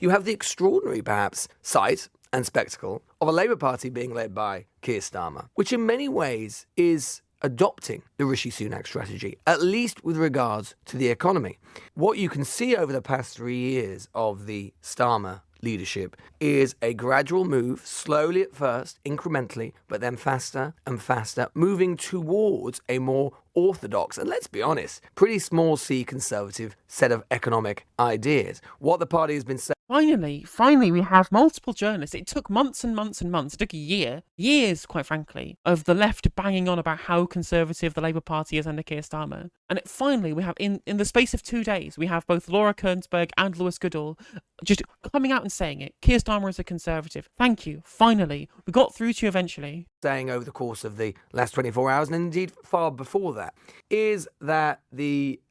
you have the extraordinary, perhaps, sight and spectacle of a Labour Party being led by Keir Starmer, which in many ways is adopting the Rishi Sunak strategy, at least with regards to the economy. What you can see over the past 3 years of the Starmer leadership is a gradual move, slowly at first, incrementally, but then faster and faster, moving towards a more orthodox, and let's be honest, pretty small c conservative set of economic ideas. What the party has been saying. Finally, we have multiple journalists. It took months and months and months. It took years, quite frankly, of the left banging on about how conservative the Labour Party is under Keir Starmer. And finally, we have, in the space of 2 days, we have both Laura Kearnsberg and Lewis Goodall just coming out and saying it. Keir Starmer is a conservative. Thank you. Finally. We got through to you eventually. Saying over the course of the last 24 hours, and indeed far before that, is that the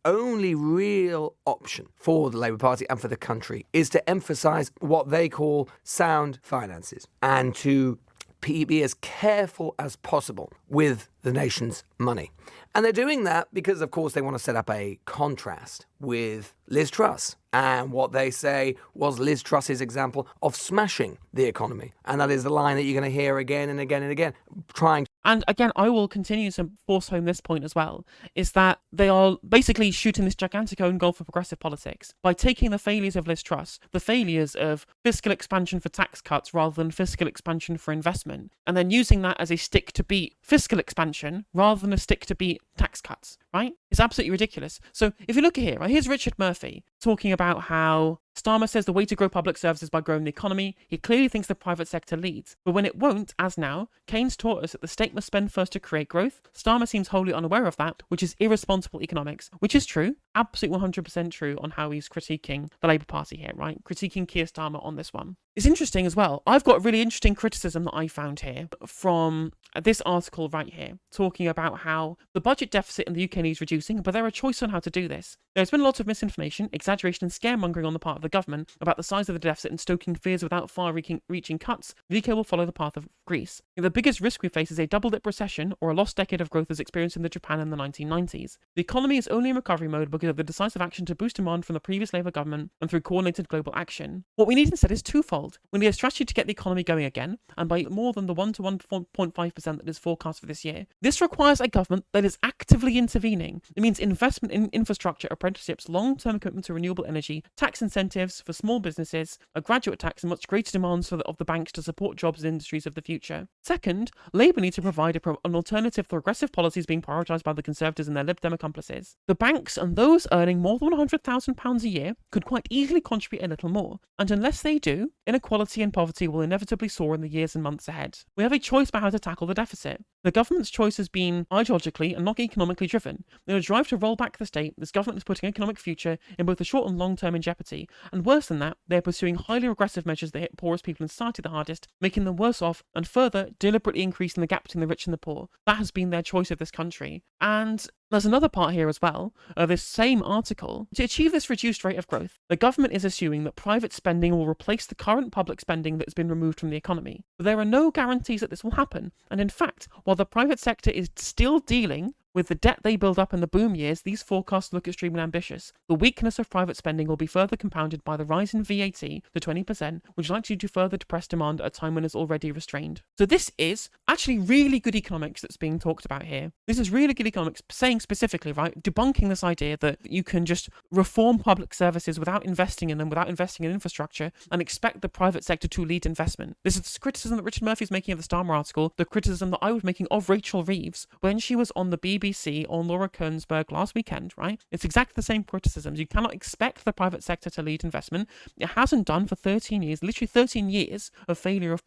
only real option for the Labour Party and for the country is to emphasise what they call sound finances and to be as careful as possible with the nation's money. And they're doing that because, of course, they want to set up a contrast with Liz Truss. And what they say was Liz Truss's example of smashing the economy. And that is the line that you're going to hear again and again and again, trying. And again, I will continue to force home this point as well, is that they are basically shooting this gigantic own goal for progressive politics by taking the failures of Liz Truss, the failures of fiscal expansion for tax cuts rather than fiscal expansion for investment, and then using that as a stick to beat fiscal expansion rather than a stick to beat tax cuts, right? It's absolutely ridiculous. So if you look at here, right, here's Richard Murphy talking about how Starmer says the way to grow public services is by growing the economy. He clearly thinks the private sector leads. But when it won't, as now, Keynes taught us that the state must spend first to create growth. Starmer seems wholly unaware of that, which is irresponsible economics, which is true, absolutely 100% true on how he's critiquing the Labour Party here, right? Critiquing Keir Starmer on this one. It's interesting as well. I've got a really interesting criticism that I found here from this article right here, talking about how the budget deficit in the UK needs reducing, but there are choices on how to do this. There's been a lot of misinformation, exaggeration and scaremongering on the part of the government about the size of the deficit and stoking fears without far-reaching cuts. The UK will follow the path of Greece. The biggest risk we face is a double-dip recession or a lost decade of growth as experienced in Japan in the 1990s. The economy is only in recovery mode because of the decisive action to boost demand from the previous Labour government and through coordinated global action. What we need instead is twofold. We need a strategy to get the economy going again, and by more than the 1 to 1.5% that is forecast for this year. This requires a government that is actively intervening. It means investment in infrastructure, apprenticeships, long-term commitment to renewable energy, tax incentives for small businesses, a graduate tax, and much greater demands of the banks to support jobs and industries of the future. Second, Labour needs to provide an alternative to aggressive policies being prioritised by the Conservatives and their Lib Dem accomplices. The banks and those earning more than £100,000 a year could quite easily contribute a little more, and unless they do, inequality and poverty will inevitably soar in the years and months ahead. We have a choice about how to tackle the deficit. The government's choice has been ideologically and not economically driven. In a drive to roll back the state, this government is putting economic future in both the short and long term in jeopardy. And worse than that, they are pursuing highly regressive measures that hit poorest people in society the hardest, making them worse off and further deliberately increasing the gap between the rich and the poor. That has been their choice of this country. And there's another part here as well, of this same article. To achieve this reduced rate of growth, the government is assuming that private spending will replace the current public spending that has been removed from the economy. But there are no guarantees that this will happen. And in fact, while the private sector is still dealing with the debt they build up in the boom years, these forecasts look extremely ambitious. The weakness of private spending will be further compounded by the rise in VAT to 20%, which is likely to further depress demand at a time when it's already restrained. So this is actually really good economics that's being talked about here. This is really good economics, saying specifically, right, debunking this idea that you can just reform public services without investing in them, without investing in infrastructure, and expect the private sector to lead investment. This is the criticism that Richard Murphy is making of the Starmer article, the criticism that I was making of Rachel Reeves when she was on the BBC on Laura Kearnsberg last weekend, right? It's exactly the same criticisms. You cannot expect the private sector to lead investment. It hasn't done for 13 years, literally 13 years of failure of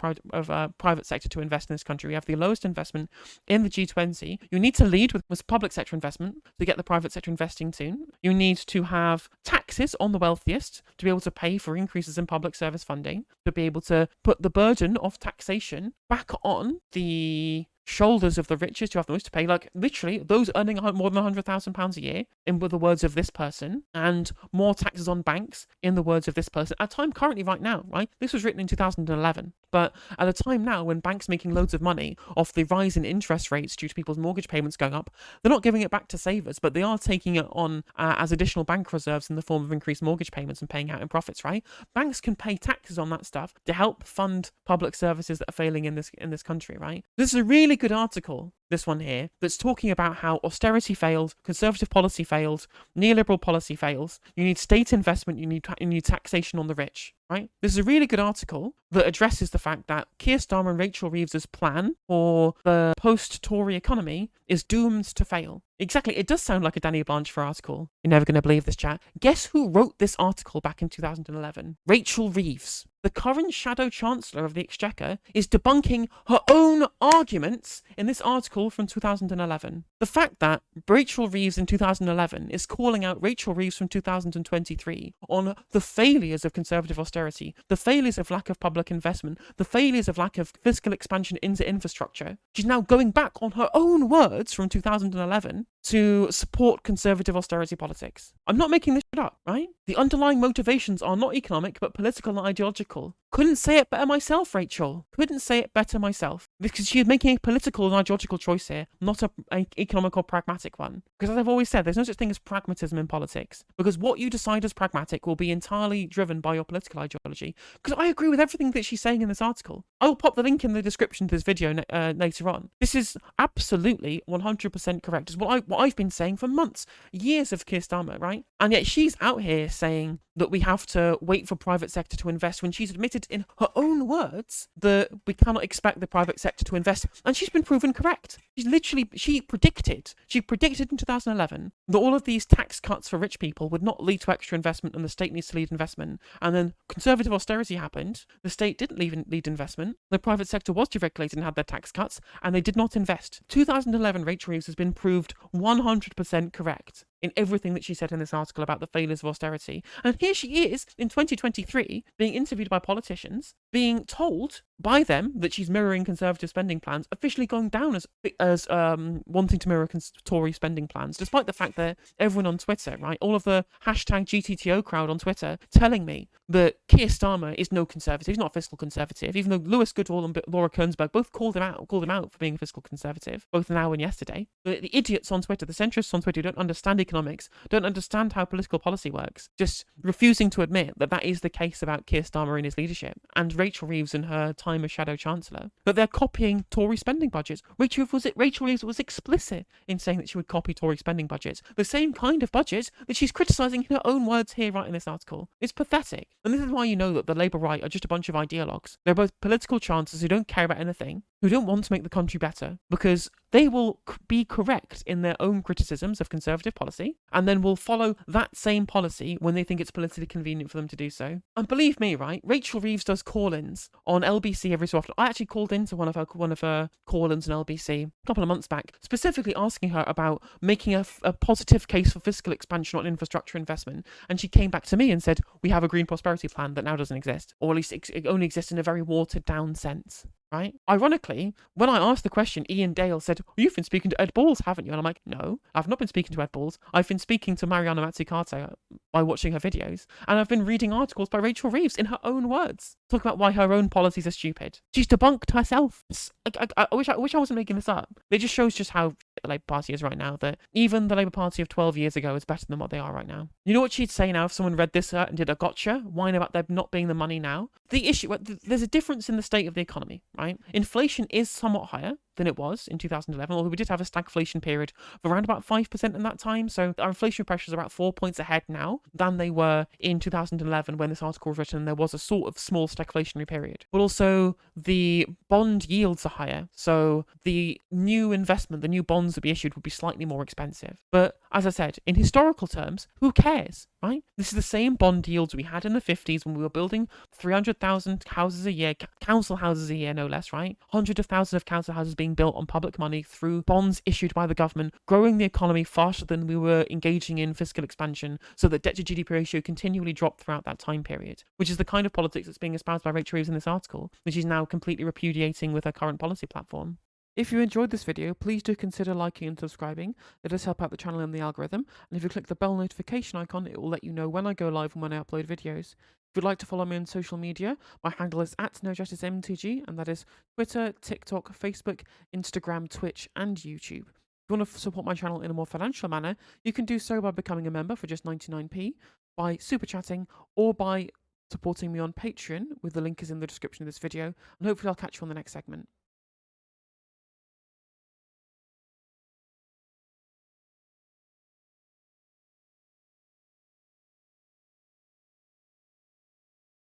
private sector to invest in this country. We have the lowest investment in the G20. You need to lead with public sector investment to get the private sector investing soon. You need to have taxes on the wealthiest to be able to pay for increases in public service funding, to be able to put the burden of taxation back on the shoulders of the richest who have the most to pay, like literally those earning more than £100,000 a year, in the words of this person, and more taxes on banks, in the words of this person, at a time currently right now, right? This was written in 2011, but at a time now when banks making loads of money off the rise in interest rates due to people's mortgage payments going up, they're not giving it back to savers, but they are taking it on as additional bank reserves in the form of increased mortgage payments and paying out in profits, right? Banks can pay taxes on that stuff to help fund public services that are failing in this country, right? This is a really good article, this one here, that's talking about how austerity failed, conservative policy failed, neoliberal policy fails. You need state investment, you need taxation on the rich, right? This is a really good article that addresses the fact that Keir Starmer and Rachel Reeves' plan for the post-Tory economy is doomed to fail. Exactly, it does sound like a Danny Blanchford article. You're never going to believe this, chat. Guess who wrote this article back in 2011? Rachel Reeves. The current Shadow Chancellor of the Exchequer is debunking her own arguments in this article from 2011. The fact that Rachel Reeves in 2011 is calling out Rachel Reeves from 2023 on the failures of conservative austerity, the failures of lack of public investment, the failures of lack of fiscal expansion into infrastructure. She's now going back on her own words from 2011 to support conservative austerity politics. I'm not making this shit up, right? The underlying motivations are not economic, but political and ideological. Couldn't say it better myself, Rachel. Couldn't say it better myself. Because she's making a political and ideological choice here, not an economic or pragmatic one. Because as I've always said, there's no such thing as pragmatism in politics. Because what you decide as pragmatic will be entirely driven by your political ideology. Because I agree with everything that she's saying in this article. I will pop the link in the description to this video later on. This is absolutely 100% correct. It's what I've been saying for months, years of Keir Starmer, right? And yet she's out here saying that we have to wait for private sector to invest when she's admitted in her own words that we cannot expect the private sector to invest, and she's been proven correct. She predicted in 2011 that all of these tax cuts for rich people would not lead to extra investment and the state needs to lead investment, and then conservative austerity happened, the state didn't lead investment, the private sector was deregulated and had their tax cuts, and they did not invest. 2011 Rachel Reeves has been proved 100% correct in everything that she said in this article about the failures of austerity. And here she is in 2023 being interviewed by politicians, being told by them that she's mirroring conservative spending plans, officially going down as wanting to mirror Tory spending plans, despite the fact that everyone on Twitter, right, all of the hashtag GTTO crowd on Twitter telling me that Keir Starmer is no conservative, he's not a fiscal conservative, even though Lewis Goodall and Laura Koensberg both called him out for being a fiscal conservative, both now and yesterday. The idiots on Twitter, the centrists on Twitter who don't understand economics, don't understand how political policy works, just refusing to admit that that is the case about Keir Starmer and his leadership, and Rachel Reeves in her time as Shadow Chancellor, that they're copying Tory spending budgets. Rachel Reeves was explicit in saying that she would copy Tory spending budgets, the same kind of budgets that she's criticising in her own words here right in this article. It's pathetic. And this is why you know that the Labour right are just a bunch of ideologues. They're both political chancellors who don't care about anything, who don't want to make the country better, because they will be correct in their own criticisms of conservative policy, and then will follow that same policy when they think it's politically convenient for them to do so. And believe me, right, Rachel Reeves does call-ins on LBC every so often. I actually called into one of her call-ins on LBC a couple of months back, specifically asking her about making a positive case for fiscal expansion on infrastructure investment, and she came back to me and said, we have a green prosperity plan that now doesn't exist, or at least it only exists in a very watered-down sense. Right? Ironically, when I asked the question, Ian Dale said, you've been speaking to Ed Balls, haven't you? And I'm like, no, I've not been speaking to Ed Balls. I've been speaking to Mariana Mazzucato by watching her videos. And I've been reading articles by Rachel Reeves in her own words, talking about why her own policies are stupid. She's debunked herself. I wish I wasn't making this up. It just shows just how the Labour Party is right now, that even the Labour Party of 12 years ago is better than what they are right now. You know what she'd say now if someone read this and did a gotcha, whine about there not being the money now? The issue, there's a difference in the state of the economy, right? Inflation is somewhat higher than it was in 2011, although we did have a stagflation period of around about 5% in that time, so our inflation pressures are about 4 points ahead now than they were in 2011 when this article was written, and there was a sort of small stagflationary period. But also, the bond yields are higher, so the new investment, the new bonds that be issued would be slightly more expensive. But as I said, in historical terms, who cares, right? This is the same bond yields we had in the 50s when we were building 300,000 houses a year, council houses a year, no less, right? Hundreds of thousands of council houses being built on public money through bonds issued by the government, growing the economy faster than we were engaging in fiscal expansion, so that debt to GDP ratio continually dropped throughout that time period, which is the kind of politics that's being espoused by Rachel Reeves in this article, which she's now completely repudiating with her current policy platform. If you enjoyed this video, please do consider liking and subscribing. It does help out the channel and the algorithm. And if you click the bell notification icon, it will let you know when I go live and when I upload videos. If you'd like to follow me on social media, my handle is @NoJusticeMTG, and that is Twitter, TikTok, Facebook, Instagram, Twitch, and YouTube. If you want to support my channel in a more financial manner, you can do so by becoming a member for just 99p, by super chatting, or by supporting me on Patreon, with the link is in the description of this video, and hopefully I'll catch you on the next segment.